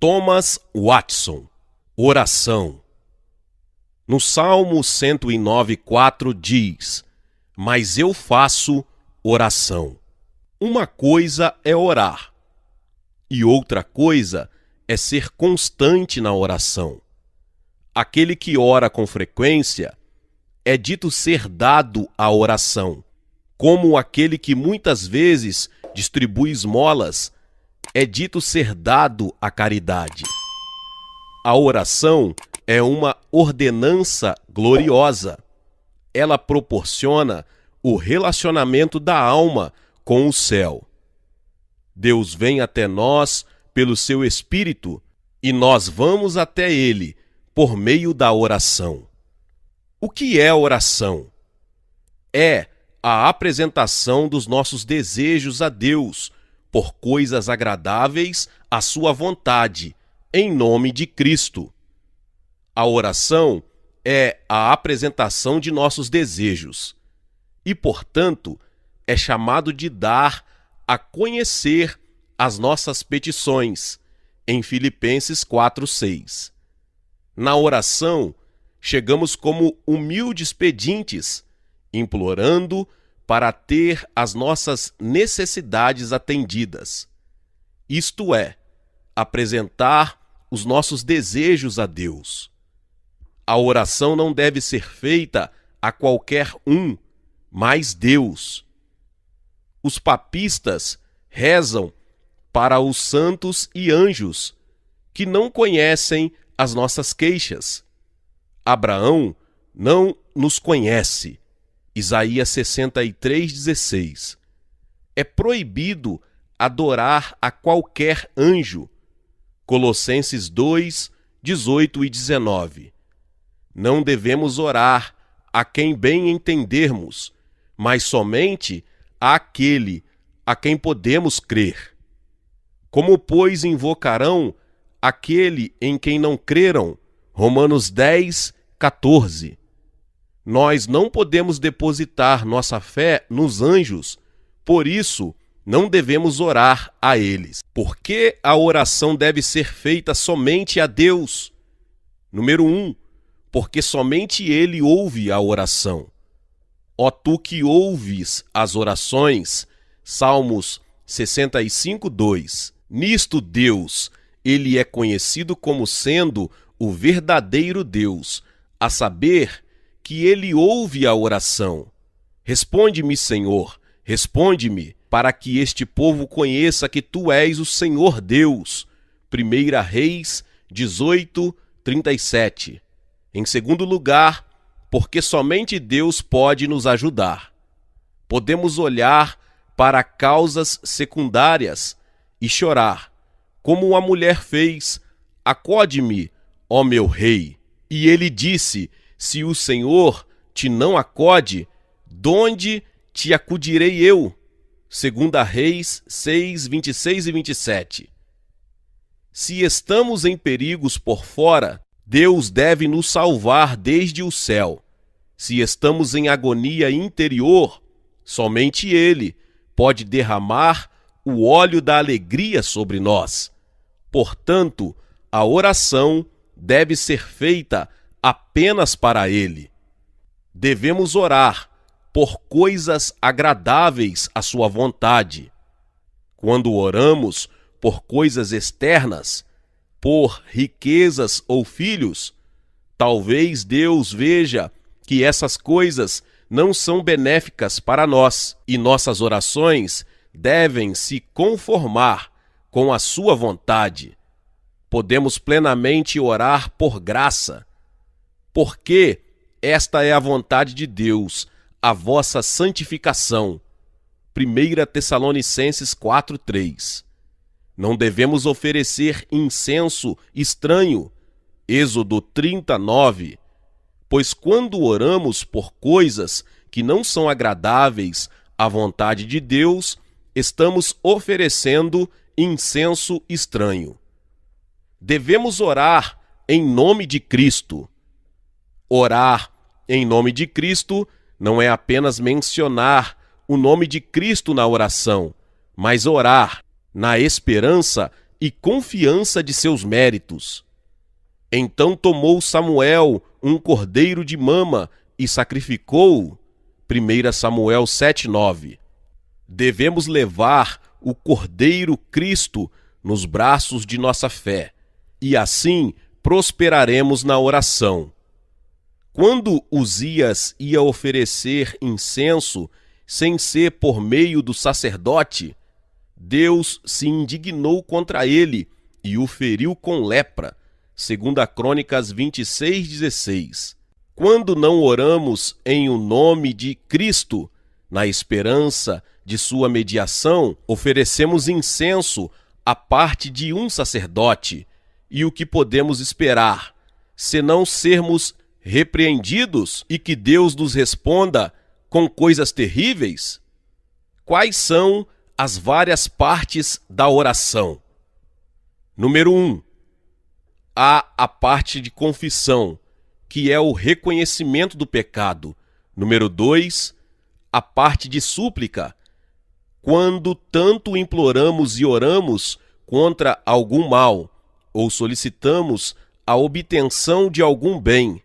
Thomas Watson, oração. No Salmo 109:4 diz: mas eu faço oração. Uma coisa é orar, e outra coisa é ser constante na oração. Aquele que ora com frequência é dito ser dado à oração, como aquele que muitas vezes distribui esmolas é dito ser dado à caridade. A oração é uma ordenança gloriosa. Ela proporciona o relacionamento da alma com o céu. Deus vem até nós pelo seu Espírito e nós vamos até Ele por meio da oração. O que é oração? É a apresentação dos nossos desejos a Deus por coisas agradáveis à sua vontade, em nome de Cristo. A oração é a apresentação de nossos desejos e, portanto, é chamado de dar a conhecer as nossas petições, em Filipenses 4:6. Na oração, chegamos como humildes pedintes, implorando para ter as nossas necessidades atendidas. Isto é, apresentar os nossos desejos a Deus. A oração não deve ser feita a qualquer um, mas Deus. Os papistas rezam para os santos e anjos, que não conhecem as nossas queixas. Abraão não nos conhece. Isaías 63:16. É proibido adorar a qualquer anjo. Colossenses 2:18 e 19. Não devemos orar a quem bem entendermos, mas somente àquele a quem podemos crer. Como, pois, invocarão aquele em quem não creram? Romanos 10:14. Nós não podemos depositar nossa fé nos anjos, por isso não devemos orar a eles. Por que a oração deve ser feita somente a Deus? Número 1, porque somente Ele ouve a oração. Ó tu que ouves as orações, Salmos 65:2. Nisto Deus, Ele é conhecido como sendo o verdadeiro Deus, a saber que Ele ouve a oração. Responde-me, Senhor, responde-me, para que este povo conheça que Tu és o Senhor Deus. 1 Reis 18:37. Em segundo lugar, porque somente Deus pode nos ajudar. Podemos olhar para causas secundárias e chorar, como a mulher fez: acode-me, ó meu rei. E ele disse: se o Senhor te não acode, donde te acudirei eu? 2 Reis 6:26 e 27. Se estamos em perigos por fora, Deus deve nos salvar desde o céu. Se estamos em agonia interior, somente Ele pode derramar o óleo da alegria sobre nós. Portanto, a oração deve ser feita apenas para Ele. Devemos orar por coisas agradáveis à sua vontade. Quando oramos por coisas externas, por riquezas ou filhos, talvez Deus veja que essas coisas não são benéficas para nós e nossas orações devem se conformar com a sua vontade. Podemos plenamente orar por graça, porque esta é a vontade de Deus, a vossa santificação. 1 Tessalonicenses 4:3. Não devemos oferecer incenso estranho. Êxodo 30:9. Pois quando oramos por coisas que não são agradáveis à vontade de Deus, estamos oferecendo incenso estranho. Devemos orar em nome de Cristo. Orar em nome de Cristo não é apenas mencionar o nome de Cristo na oração, mas orar na esperança e confiança de seus méritos. Então tomou Samuel um cordeiro de mama e sacrificou-o. 1 Samuel 7:9. Devemos levar o Cordeiro Cristo nos braços de nossa fé, e assim prosperaremos na oração. Quando Uzias ia oferecer incenso, sem ser por meio do sacerdote, Deus se indignou contra ele e o feriu com lepra. 2 Crônicas 26:16. Quando não oramos em o nome de Cristo, na esperança de sua mediação, oferecemos incenso à parte de um sacerdote. E o que podemos esperar, senão sermos repreendidos e que Deus nos responda com coisas terríveis? Quais são as várias partes da oração? Número 1. Há a parte de confissão, que é o reconhecimento do pecado. Número 2, a parte de súplica, quando tanto imploramos e oramos contra algum mal, ou solicitamos a obtenção de algum bem.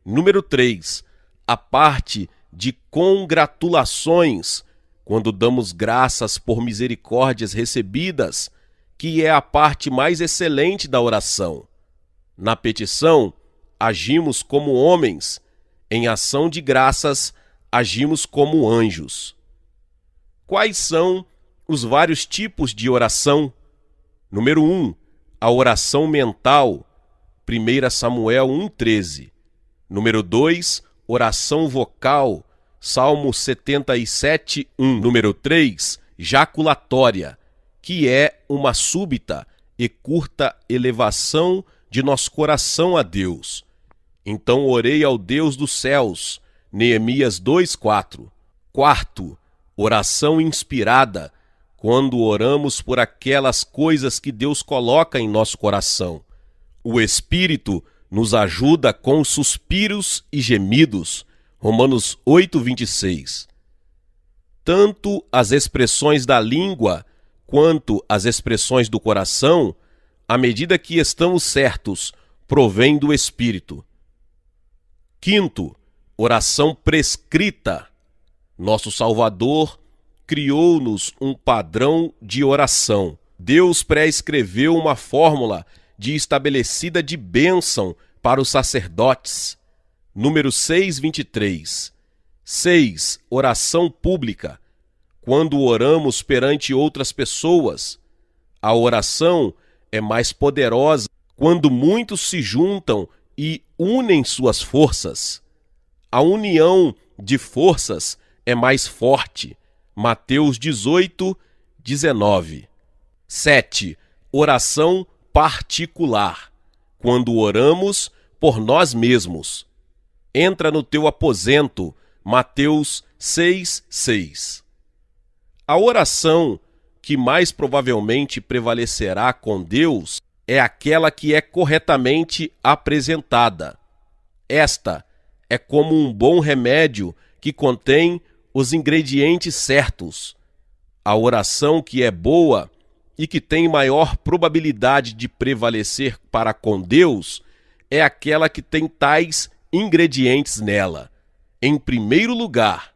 Número 3, a parte de congratulações, quando damos graças por misericórdias recebidas, que é a parte mais excelente da oração. Na petição, agimos como homens, em ação de graças, agimos como anjos. Quais são os vários tipos de oração? Número 1, a oração mental, 1 Samuel 1:13. Número 2, oração vocal, Salmo 77:1. Número 3, jaculatória, que é uma súbita e curta elevação de nosso coração a Deus. Então orei ao Deus dos céus, Neemias 2:4. Quarto, oração inspirada, quando oramos por aquelas coisas que Deus coloca em nosso coração. O Espírito nos ajuda com suspiros e gemidos, Romanos 8:26. Tanto as expressões da língua quanto as expressões do coração, à medida que estamos certos, provém do Espírito. Quinto, oração prescrita. Nosso Salvador criou-nos um padrão de oração. Deus prescreveu uma fórmula estabelecida de bênção para os sacerdotes. Número 6:23. 6. Oração pública. Quando oramos perante outras pessoas, a oração é mais poderosa quando muitos se juntam e unem suas forças. A união de forças é mais forte. Mateus 18:19. 7. Oração particular. Quando oramos por nós mesmos. Entra no teu aposento. Mateus 6:6. A oração que mais provavelmente prevalecerá com Deus é aquela que é corretamente apresentada. Esta é como um bom remédio que contém os ingredientes certos. A oração que é boa e que tem maior probabilidade de prevalecer para com Deus é aquela que tem tais ingredientes nela. Em primeiro lugar,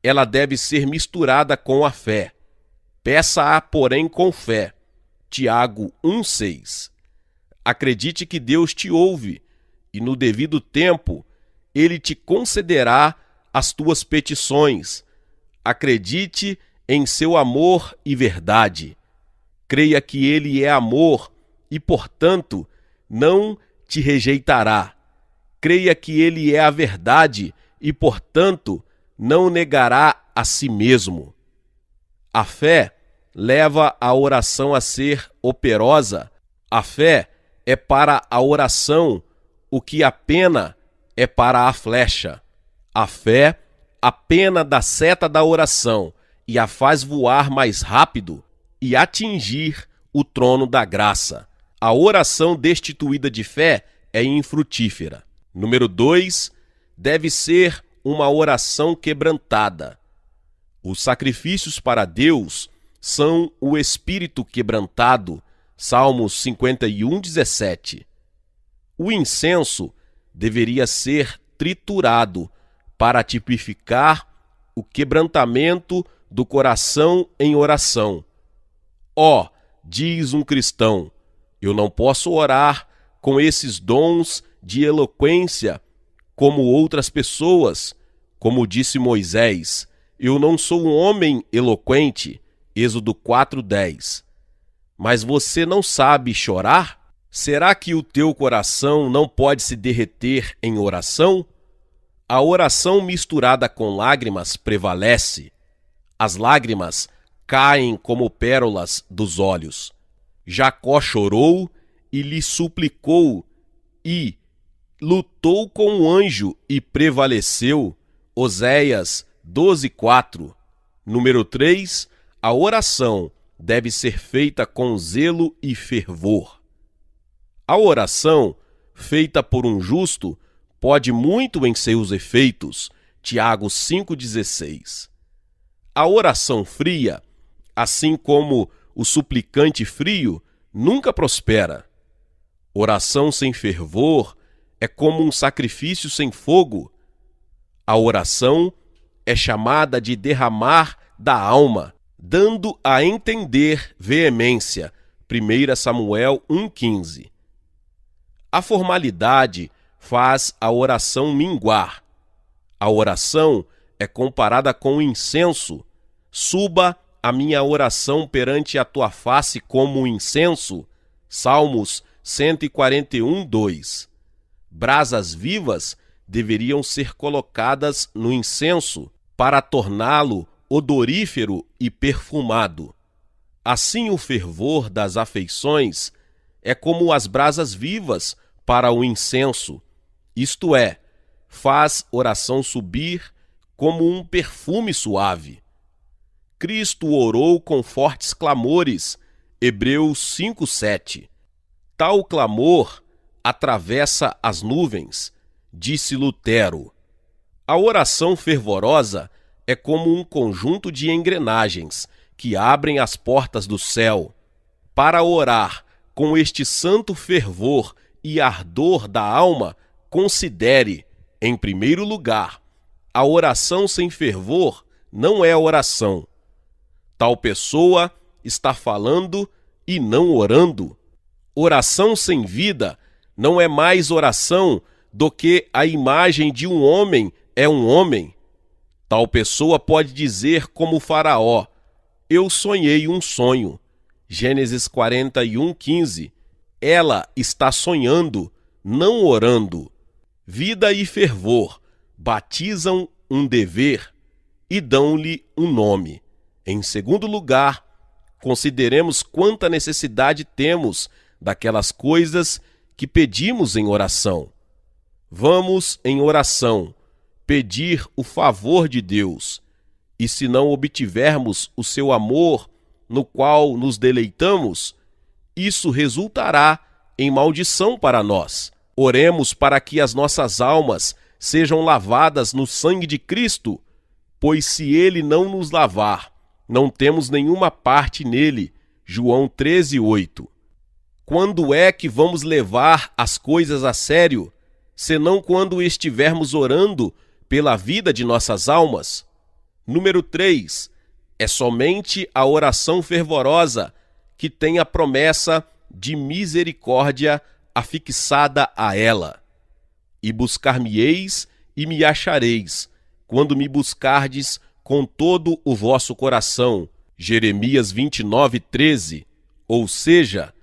ela deve ser misturada com a fé. Peça-a, porém, com fé. Tiago 1:6. Acredite que Deus te ouve e no devido tempo Ele te concederá as tuas petições. Acredite em seu amor e verdade. Creia que Ele é amor e, portanto, não te rejeitará. Creia que Ele é a verdade e, portanto, não negará a si mesmo. A fé leva a oração a ser operosa. A fé é para a oração o que a pena é para a flecha. A fé, a pena da seta da oração e a faz voar mais rápido e atingir o trono da graça. A oração destituída de fé é infrutífera. Número 2, deve ser uma oração quebrantada. Os sacrifícios para Deus são o espírito quebrantado, Salmos 51:17. O incenso deveria ser triturado para tipificar o quebrantamento do coração em oração. Diz um cristão, eu não posso orar com esses dons de eloquência como outras pessoas, como disse Moisés, eu não sou um homem eloquente, Êxodo 4:10. Mas você não sabe chorar? Será que o teu coração não pode se derreter em oração? A oração misturada com lágrimas prevalece. As lágrimas caem como pérolas dos olhos. Jacó chorou e lhe suplicou e lutou com o anjo e prevaleceu. Oséias 12:4. Número 3. A oração deve ser feita com zelo e fervor. A oração feita por um justo pode muito em seus efeitos. Tiago 5:16. A oração fria, assim como o suplicante frio, nunca prospera. Oração sem fervor é como um sacrifício sem fogo. A oração é chamada de derramar da alma, dando a entender veemência. 1 Samuel 1:15. A formalidade faz a oração minguar. A oração é comparada com o incenso. Suba a minha oração perante a tua face como um incenso. Salmos 141:2. Brasas vivas deveriam ser colocadas no incenso para torná-lo odorífero e perfumado. Assim, o fervor das afeições é como as brasas vivas para o incenso, isto é, faz oração subir como um perfume suave. Cristo orou com fortes clamores, Hebreus 5:7. Tal clamor atravessa as nuvens, disse Lutero. A oração fervorosa é como um conjunto de engrenagens que abrem as portas do céu. Para orar com este santo fervor e ardor da alma, considere, em primeiro lugar, a oração sem fervor não é oração. Tal pessoa está falando e não orando. Oração sem vida não é mais oração do que a imagem de um homem é um homem. Tal pessoa pode dizer como Faraó, eu sonhei um sonho. Gênesis 41:15. Ela está sonhando, não orando. Vida e fervor batizam um dever e dão-lhe um nome. Em segundo lugar, consideremos quanta necessidade temos daquelas coisas que pedimos em oração. Vamos, em oração, pedir o favor de Deus, e se não obtivermos o seu amor, no qual nos deleitamos, isso resultará em maldição para nós. Oremos para que as nossas almas sejam lavadas no sangue de Cristo, pois se ele não nos lavar, não temos nenhuma parte nele. João 13:8. Quando é que vamos levar as coisas a sério, senão quando estivermos orando pela vida de nossas almas? Número 3. É somente a oração fervorosa que tem a promessa de misericórdia afixada a ela. E buscar-me-eis e me achareis, quando me buscardes com todo o vosso coração. Jeremias 29:13. Ou seja,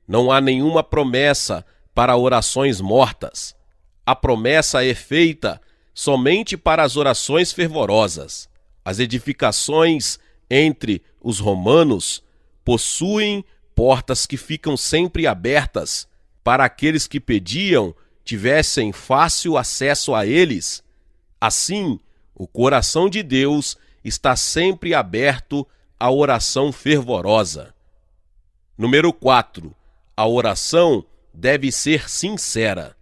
não há nenhuma promessa para orações mortas. A promessa é feita somente para as orações fervorosas. As edificações entre os romanos possuem portas que ficam sempre abertas para aqueles que pediam tivessem fácil acesso a eles. Assim, o coração de Deus está sempre aberto à oração fervorosa. Número 4. A oração deve ser sincera.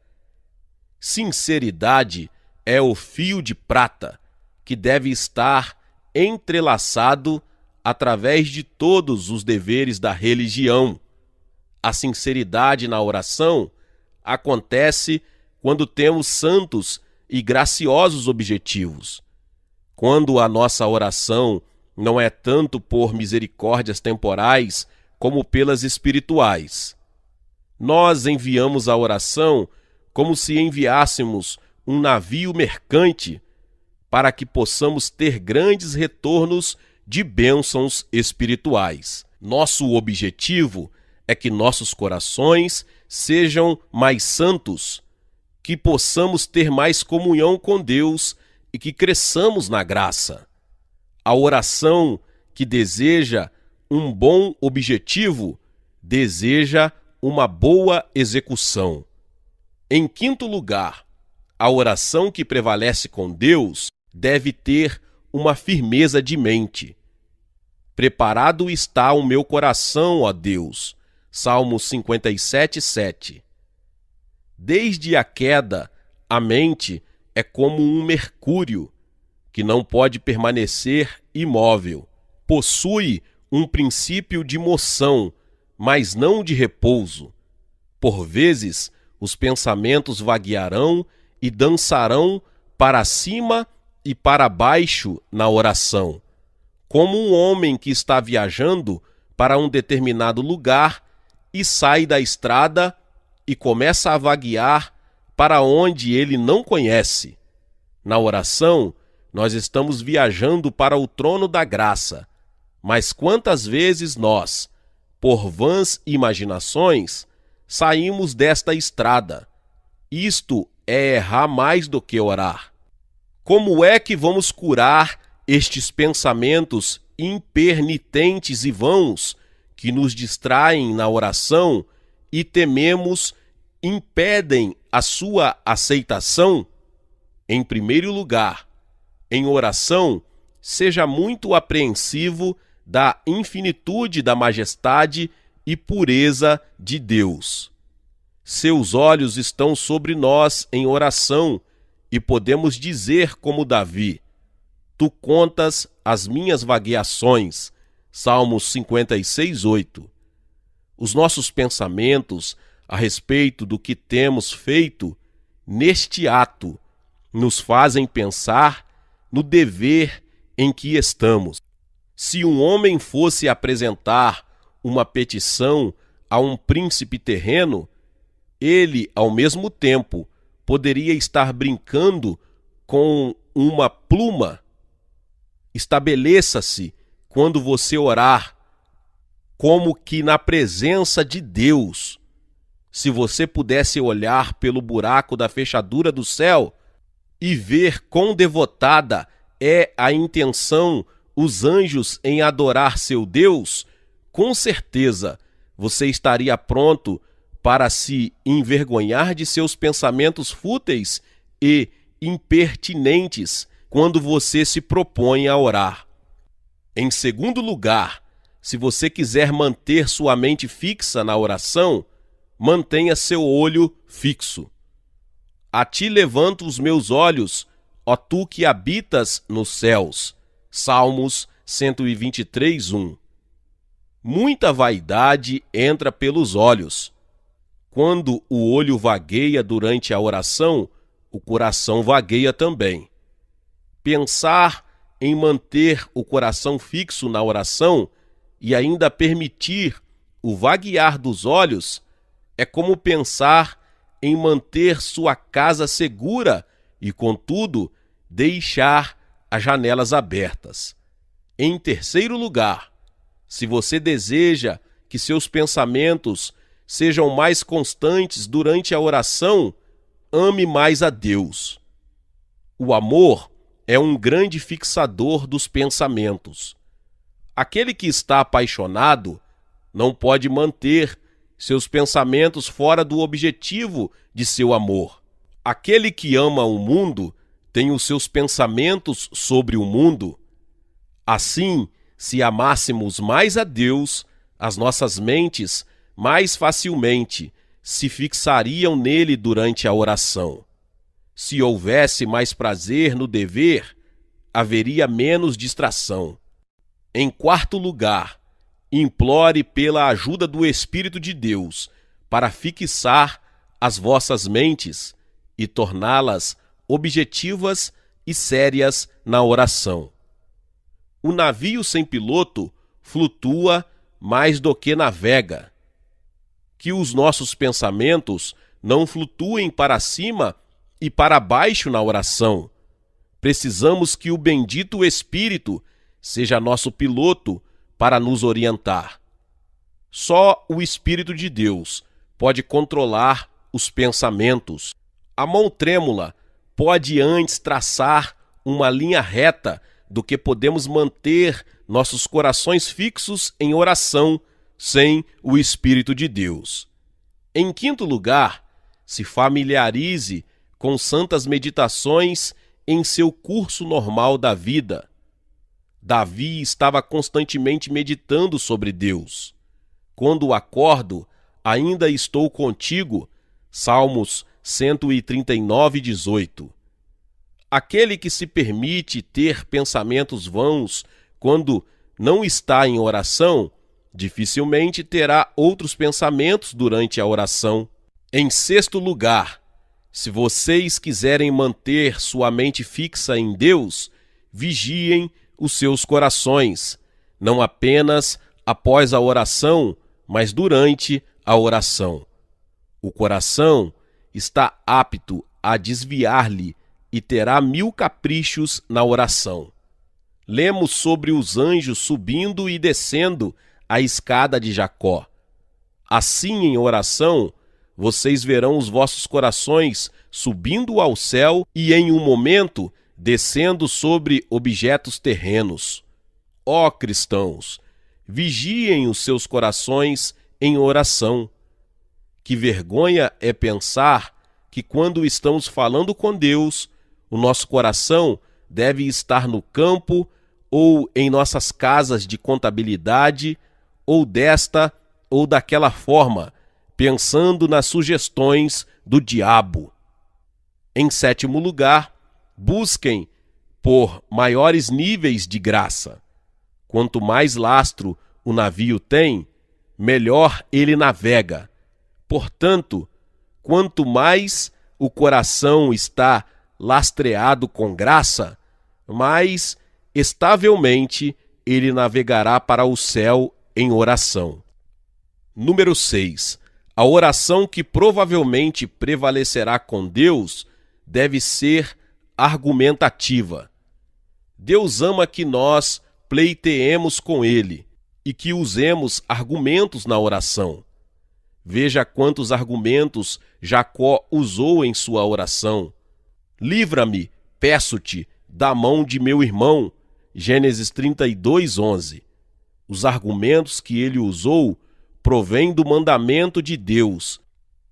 Sinceridade é o fio de prata que deve estar entrelaçado através de todos os deveres da religião. A sinceridade na oração acontece quando temos santos e graciosos objetivos. Quando a nossa oração não é tanto por misericórdias temporais como pelas espirituais. Nós enviamos a oração como se enviássemos um navio mercante para que possamos ter grandes retornos de bênçãos espirituais. Nosso objetivo é que nossos corações sejam mais santos, que possamos ter mais comunhão com Deus e que cresçamos na graça. A oração que deseja um bom objetivo deseja uma boa execução. Em quinto lugar, a oração que prevalece com Deus deve ter uma firmeza de mente. Preparado está o meu coração, ó Deus. Salmos 57:7. Desde a queda, a mente é como um mercúrio, que não pode permanecer imóvel. Possui um princípio de moção, mas não de repouso. Por vezes, os pensamentos vaguearão e dançarão para cima e para baixo na oração, como um homem que está viajando para um determinado lugar e sai da estrada e começa a vaguear para onde ele não conhece. Na oração, nós estamos viajando para o trono da graça, mas quantas vezes nós, por vãs imaginações, saímos desta estrada? Isto é errar mais do que orar. Como é que vamos curar estes pensamentos impernitentes e vãos que nos distraem na oração e tememos impedem a sua aceitação? Em primeiro lugar, em oração, seja muito apreensivo da infinitude da majestade e pureza de Deus. Seus olhos estão sobre nós em oração e podemos dizer como Davi: Tu contas as minhas vagueações. Salmos 56:8. Os nossos pensamentos a respeito do que temos feito neste ato nos fazem pensar no dever em que estamos. Se um homem fosse apresentar uma petição a um príncipe terreno, ele, ao mesmo tempo, poderia estar brincando com uma pluma. Estabeleça-se, quando você orar, como que na presença de Deus. Se você pudesse olhar pelo buraco da fechadura do céu e ver quão devotada é a intenção os anjos em adorar seu Deus, com certeza você estaria pronto para se envergonhar de seus pensamentos fúteis e impertinentes quando você se propõe a orar. Em segundo lugar, se você quiser manter sua mente fixa na oração, mantenha seu olho fixo. A ti levanto os meus olhos, ó tu que habitas nos céus. Salmos 123:1. Muita vaidade entra pelos olhos. Quando o olho vagueia durante a oração, o coração vagueia também. Pensar em manter o coração fixo na oração e ainda permitir o vaguear dos olhos é como pensar em manter sua casa segura e, contudo, deixar as janelas abertas. Em terceiro lugar, se você deseja que seus pensamentos sejam mais constantes durante a oração, ame mais a Deus. O amor é um grande fixador dos pensamentos. Aquele que está apaixonado não pode manter seus pensamentos fora do objetivo de seu amor. Aquele que ama o mundo tem os seus pensamentos sobre o mundo. Assim, se amássemos mais a Deus, as nossas mentes mais facilmente se fixariam nele durante a oração. Se houvesse mais prazer no dever, haveria menos distração. Em quarto lugar, Implore pela ajuda do Espírito de Deus para fixar as vossas mentes e torná-las objetivas e sérias na oração. O navio sem piloto flutua mais do que navega. Que os nossos pensamentos não flutuem para cima e para baixo na oração. Precisamos que o bendito Espírito seja nosso piloto para nos orientar. Só o Espírito de Deus pode controlar os pensamentos. A mão trêmula pode antes traçar uma linha reta do que podemos manter nossos corações fixos em oração sem o Espírito de Deus. Em quinto lugar, se familiarize com santas meditações em seu curso normal da vida. Davi estava constantemente meditando sobre Deus. Quando acordo, ainda estou contigo. Salmos 139, 18. Aquele que se permite ter pensamentos vãos quando não está em oração, dificilmente terá outros pensamentos durante a oração. Em sexto lugar, se vocês quiserem manter sua mente fixa em Deus, vigiem os seus corações, não apenas após a oração, mas durante a oração. O coração está apto a desviar-lhe e terá 1000 caprichos na oração. Lemos sobre os anjos subindo e descendo a escada de Jacó. Assim, em oração, vocês verão os vossos corações subindo ao céu e, em um momento, descendo sobre objetos terrenos. Ó cristãos, vigiem os seus corações em oração. Que vergonha é pensar que, quando estamos falando com Deus, o nosso coração deve estar no campo ou em nossas casas de contabilidade, ou desta ou daquela forma, pensando nas sugestões do diabo. Em sétimo lugar, busquem por maiores níveis de graça. Quanto mais lastro o navio tem, melhor ele navega. Portanto, quanto mais o coração está lastreado com graça, mais estavelmente ele navegará para o céu em oração. Número 6. A oração que provavelmente prevalecerá com Deus deve ser argumentativa. Deus ama que nós pleiteemos com Ele e que usemos argumentos na oração. Veja quantos argumentos Jacó usou em sua oração. Livra-me, peço-te, da mão de meu irmão. Gênesis 32, 11. Os argumentos que ele usou provêm do mandamento de Deus.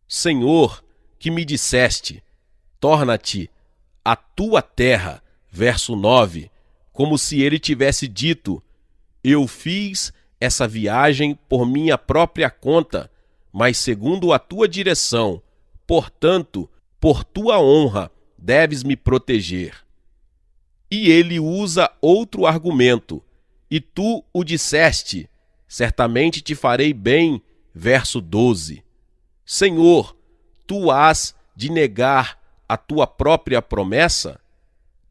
Senhor, que me disseste, torna-te a tua terra, verso 9, como se ele tivesse dito, eu fiz essa viagem por minha própria conta, mas segundo a tua direção, portanto, por tua honra, deves me proteger. E ele usa outro argumento, e tu o disseste, certamente te farei bem, verso 12. Senhor, tu has de negar a tua própria promessa?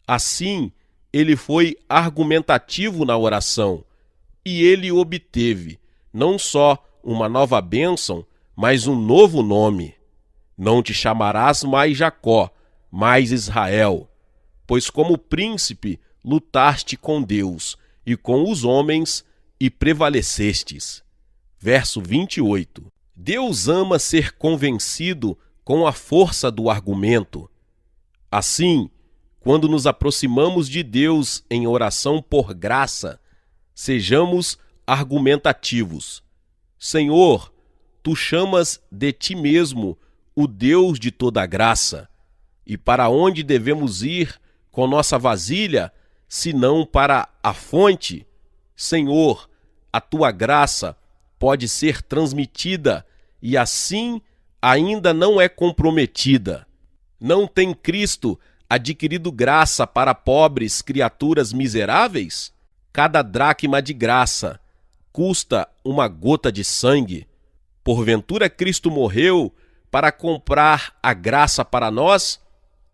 Assim, ele foi argumentativo na oração, e ele obteve não só uma nova bênção, mas um novo nome. Não te chamarás mais Jacó, mas Israel, pois como príncipe lutaste com Deus e com os homens e prevalecestes. Verso 28. Deus ama ser convencido com a força do argumento. Assim, quando nos aproximamos de Deus em oração por graça, sejamos argumentativos. Senhor, tu chamas de ti mesmo o Deus de toda graça. E para onde devemos ir com nossa vasilha, senão para a fonte? Senhor, a tua graça pode ser transmitida e assim ainda não é comprometida. Não tem Cristo adquirido graça para pobres criaturas miseráveis? Cada dracma de graça custa uma gota de sangue? Porventura Cristo morreu para comprar a graça para nós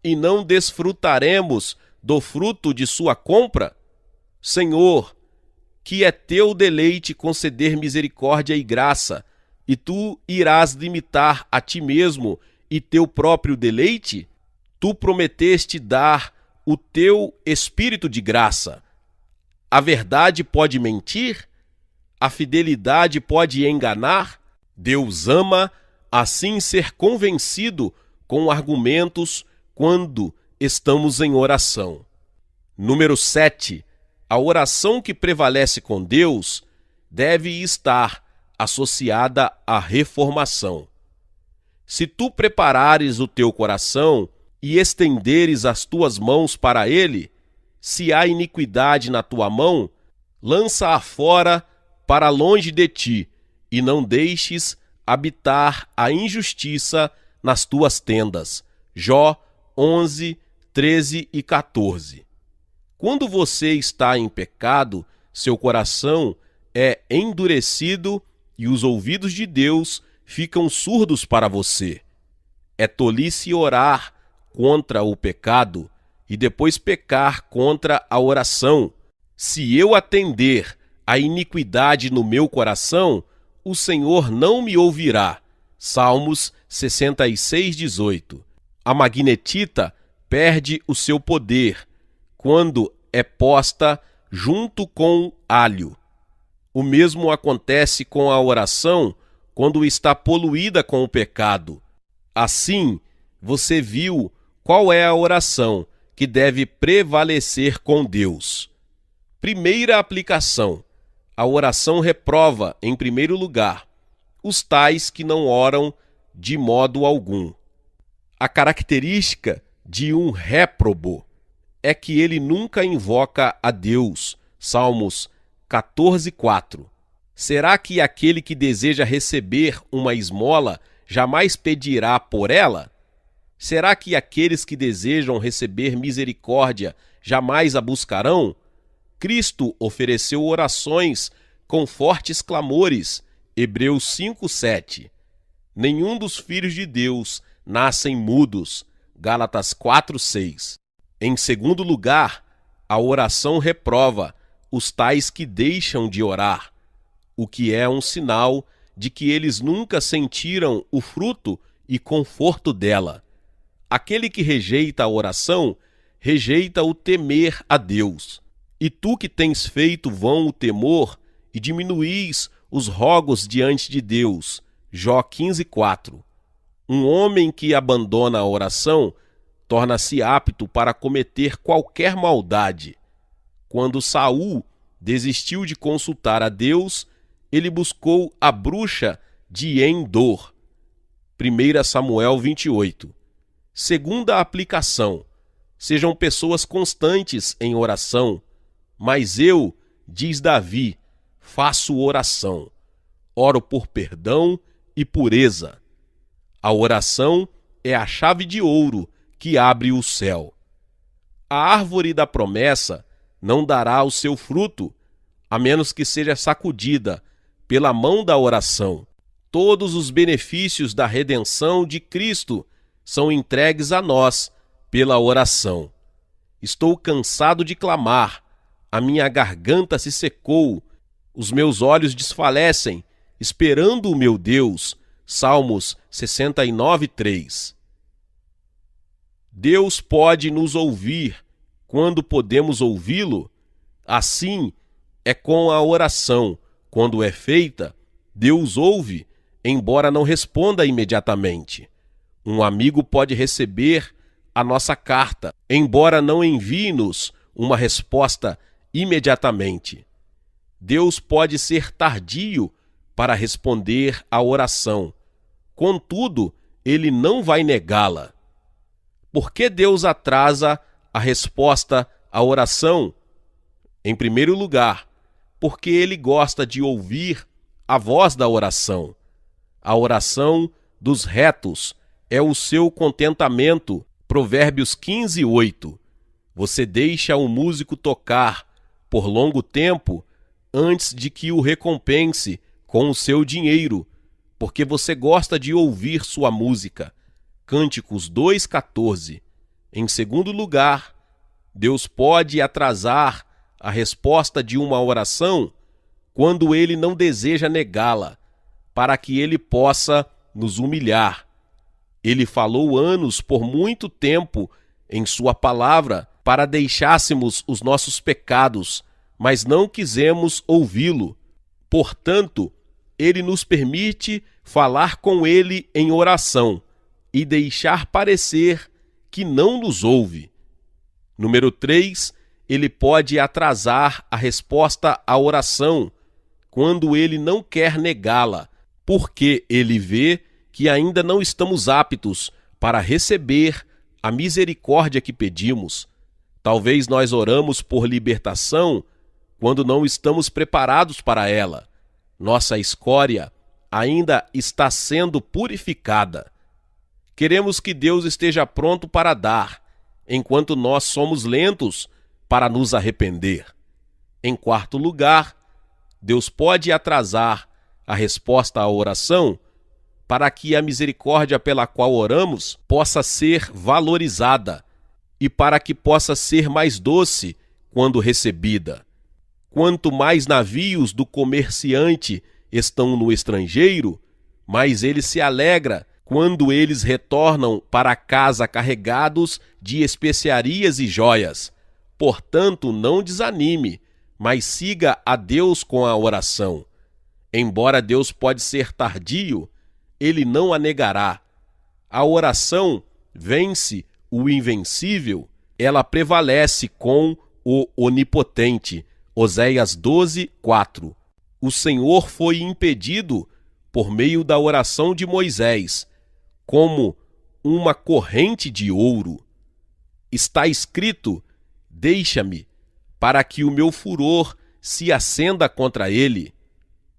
e não desfrutaremos do fruto de sua compra? Senhor, que é teu deleite conceder misericórdia e graça, e tu irás limitar a ti mesmo e teu próprio deleite? Tu prometeste dar o teu espírito de graça. A verdade pode mentir? A fidelidade pode enganar? Deus ama assim ser convencido com argumentos quando estamos em oração. Número 7. A oração que prevalece com Deus deve estar associada à reformação. Se tu preparares o teu coração e estenderes as tuas mãos para ele, se há iniquidade na tua mão, lança-a fora para longe de ti, e não deixes habitar a injustiça nas tuas tendas. Jó 11, 13 e 14. Quando você está em pecado, seu coração é endurecido e os ouvidos de Deus ficam surdos para você. É tolice orar contra o pecado e depois pecar contra a oração. Se eu atender a iniquidade no meu coração, o Senhor não me ouvirá. Salmos 66, 18. A magnetita perde o seu poder quando é posta junto com alho. O mesmo acontece com a oração quando está poluída com o pecado. Assim, você viu qual é a oração que deve prevalecer com Deus. Primeira aplicação. A oração reprova, em primeiro lugar, os tais que não oram de modo algum. A característica de um réprobo é que ele nunca invoca a Deus. Salmos 14, 4. Será que aquele que deseja receber uma esmola jamais pedirá por ela? Será que aqueles que desejam receber misericórdia jamais a buscarão? Cristo ofereceu orações com fortes clamores. Hebreus 5, 7. Nenhum dos filhos de Deus nascem mudos. Gálatas 4, 6. Em segundo lugar, a oração reprova os tais que deixam de orar, o que é um sinal de que eles nunca sentiram o fruto e conforto dela. Aquele que rejeita a oração, rejeita o temer a Deus. E tu que tens feito vão o temor e diminuís os rogos diante de Deus. Jó 15, 4. Um homem que abandona a oração torna-se apto para cometer qualquer maldade. Quando Saul desistiu de consultar a Deus, ele buscou a bruxa de Endor. 1 Samuel 28. Segunda aplicação. Sejam pessoas constantes em oração. Mas eu, diz Davi, faço oração. Oro por perdão e pureza. A oração é a chave de ouro que abre o céu. A árvore da promessa não dará o seu fruto, a menos que seja sacudida pela mão da oração. Todos os benefícios da redenção de Cristo são entregues a nós pela oração. Estou cansado de clamar, a minha garganta se secou, os meus olhos desfalecem, esperando o meu Deus. Salmos 69, 3. Deus pode nos ouvir quando podemos ouvi-lo? Assim é com a oração. Quando é feita, Deus ouve, embora não responda imediatamente. Um amigo pode receber a nossa carta, embora não envie-nos uma resposta imediatamente. Deus pode ser tardio para responder à oração. Contudo, ele não vai negá-la. Por que Deus atrasa a resposta à oração? Em primeiro lugar, porque ele gosta de ouvir a voz da oração. A oração dos retos é o seu contentamento. Provérbios 15, 8. Você deixa o músico tocar por longo tempo antes de que o recompense com o seu dinheiro, porque você gosta de ouvir sua música. Cânticos 2:14. Em segundo lugar, Deus pode atrasar a resposta de uma oração quando Ele não deseja negá-la, para que Ele possa nos humilhar. Ele falou anos por muito tempo em sua palavra para deixássemos os nossos pecados, mas não quisemos ouvi-lo. Portanto, Ele nos permite falar com Ele em oração e deixar parecer que não nos ouve. Número 3, Ele pode atrasar a resposta à oração quando Ele não quer negá-la, porque Ele vê que ainda não estamos aptos para receber a misericórdia que pedimos. Talvez nós oramos por libertação quando não estamos preparados para ela. Nossa escória ainda está sendo purificada. Queremos que Deus esteja pronto para dar, enquanto nós somos lentos para nos arrepender. Em quarto lugar, Deus pode atrasar a resposta à oração para que a misericórdia pela qual oramos possa ser valorizada e para que possa ser mais doce quando recebida. Quanto mais navios do comerciante estão no estrangeiro, mais ele se alegra quando eles retornam para casa carregados de especiarias e joias. Portanto, não desanime, mas siga a Deus com a oração. Embora Deus pode ser tardio, Ele não a negará. A oração vence o invencível, ela prevalece com o onipotente. Oséias 12:4. O Senhor foi impedido por meio da oração de Moisés, como uma corrente de ouro. Está escrito: deixa-me, para que o meu furor se acenda contra ele.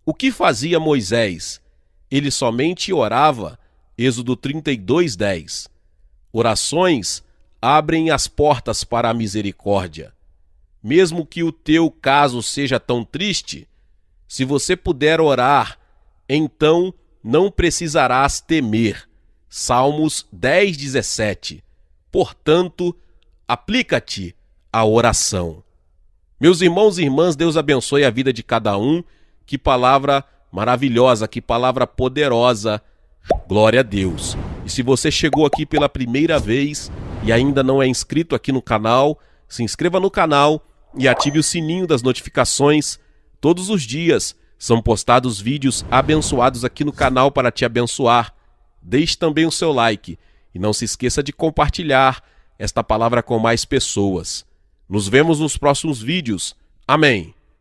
O que fazia Moisés? Ele somente orava. Êxodo 32:10. Orações abrem as portas para a misericórdia. Mesmo que o teu caso seja tão triste, se você puder orar, então não precisarás temer. Salmos 10:17. Portanto, aplica-te à oração. Meus irmãos e irmãs, Deus abençoe a vida de cada um. Que palavra maravilhosa, que palavra poderosa. Glória a Deus. E se você chegou aqui pela primeira vez e ainda não é inscrito aqui no canal, se inscreva no canal e ative o sininho das notificações. Todos os dias são postados vídeos abençoados aqui no canal para te abençoar. Deixe também o seu like e não se esqueça de compartilhar esta palavra com mais pessoas. Nos vemos nos próximos vídeos. Amém.